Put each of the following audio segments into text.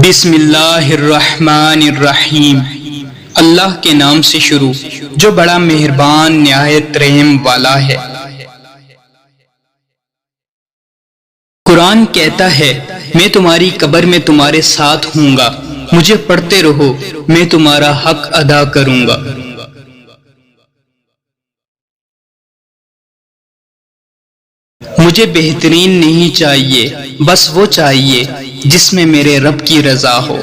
بسم اللہ الرحمن الرحیم، اللہ کے نام سے شروع جو بڑا مہربان نہایت رحم والا ہے۔ قرآن کہتا ہے میں تمہاری قبر میں تمہارے ساتھ ہوں گا، مجھے پڑھتے رہو میں تمہارا حق ادا کروں گا۔ مجھے بہترین نہیں چاہیے، بس وہ چاہیے جس میں میرے رب کی رضا ہو۔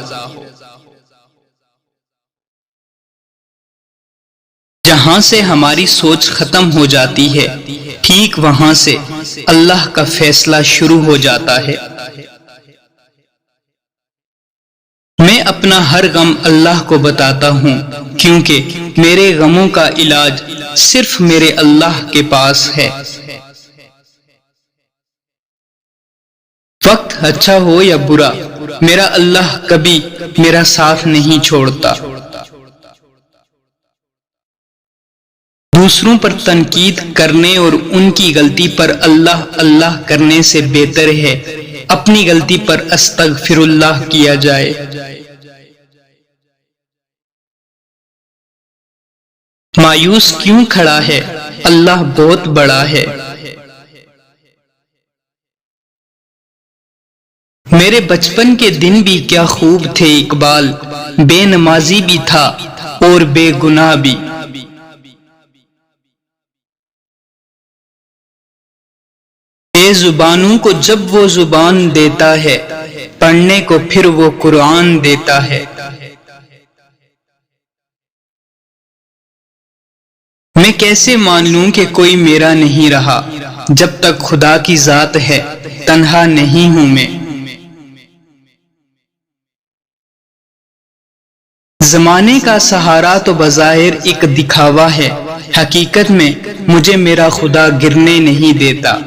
جہاں سے ہماری سوچ ختم ہو جاتی ہے، ٹھیک وہاں سے اللہ کا فیصلہ شروع ہو جاتا ہے۔ میں اپنا ہر غم اللہ کو بتاتا ہوں، کیونکہ میرے غموں کا علاج صرف میرے اللہ کے پاس ہے۔ وقت اچھا ہو یا برا، میرا اللہ کبھی میرا ساتھ نہیں چھوڑتا۔ دوسروں پر تنقید کرنے اور ان کی غلطی پر اللہ اللہ کرنے سے بہتر ہے اپنی غلطی پر استغفر اللہ کیا جائے۔ مایوس کیوں کھڑا ہے؟ اللہ بہت بڑا ہے۔ میرے بچپن کے دن بھی کیا خوب تھے اقبال، بے نمازی بھی تھا اور بے گناہ بھی۔ بے زبانوں کو جب وہ زبان دیتا ہے، پڑھنے کو پھر وہ قرآن دیتا ہے۔ میں کیسے مان لوں کہ کوئی میرا نہیں رہا، جب تک خدا کی ذات ہے تنہا نہیں ہوں میں۔ زمانے کا سہارا تو بظاہر ایک دکھاوا ہے، حقیقت میں مجھے میرا خدا گرنے نہیں دیتا۔